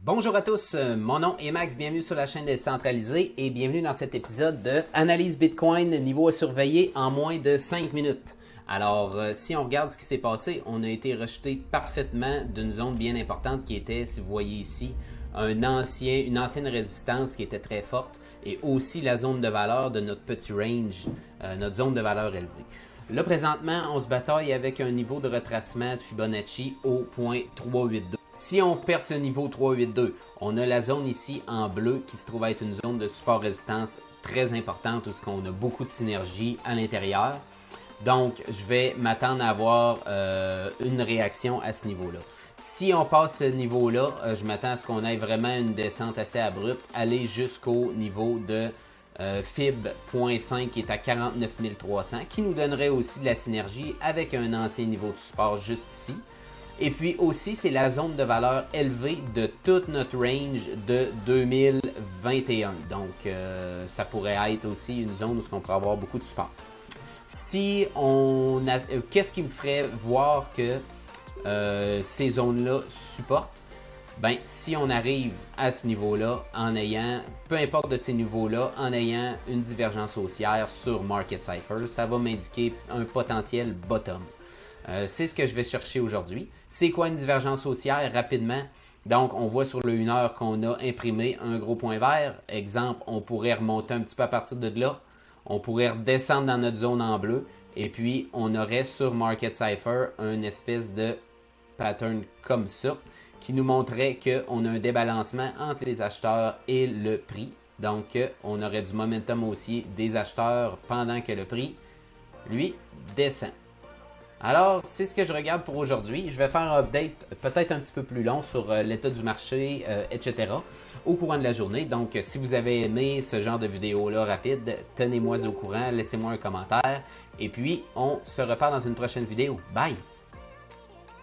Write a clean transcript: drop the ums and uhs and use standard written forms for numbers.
Bonjour à tous, mon nom est Max, bienvenue sur la chaîne Décentralisée et bienvenue dans cet épisode de Analyse Bitcoin, niveau à surveiller en moins de 5 minutes. Alors, si on regarde ce qui s'est passé, on a été rejeté parfaitement d'une zone bien importante qui était, si vous voyez ici, une ancienne résistance qui était très forte et aussi la zone de valeur de notre petit range, notre zone de valeur élevée. Là, présentement, on se bataille avec un niveau de retracement de Fibonacci au point 382. Si on perd ce niveau 382, on a la zone ici en bleu qui se trouve être une zone de support-résistance très importante où on a beaucoup de synergie à l'intérieur. Donc, je vais m'attendre à avoir une réaction à ce niveau-là. Si on passe ce niveau-là, je m'attends à ce qu'on ait vraiment une descente assez abrupte, aller jusqu'au niveau de Fib.5 qui est à 49 300, qui nous donnerait aussi de la synergie avec un ancien niveau de support juste ici. Et puis aussi, c'est la zone de valeur élevée de toute notre range de 2021. Donc, ça pourrait être aussi une zone où on pourrait avoir beaucoup de support. Si on a, qu'est-ce qui me ferait voir que ces zones-là supportent? Ben, si on arrive à ce niveau-là en ayant, peu importe de ces niveaux-là, en ayant une divergence haussière sur Market Cypher, ça va m'indiquer un potentiel bottom. C'est ce que je vais chercher aujourd'hui. C'est quoi une divergence haussière? Rapidement, donc on voit sur le 1 heure qu'on a imprimé un gros point vert. Exemple, on pourrait remonter un petit peu à partir de là. On pourrait redescendre dans notre zone en bleu. Et puis, on aurait sur Market Cypher une espèce de pattern comme ça qui nous montrait qu'on a un débalancement entre les acheteurs et le prix. Donc, on aurait du momentum haussier des acheteurs pendant que le prix, lui, descend. Alors, c'est ce que je regarde pour aujourd'hui. Je vais faire un update peut-être un petit peu plus long sur l'état du marché, etc. au courant de la journée. Donc, si vous avez aimé ce genre de vidéo-là rapide, tenez-moi au courant, laissez-moi un commentaire. Et puis, on se reparle dans une prochaine vidéo. Bye!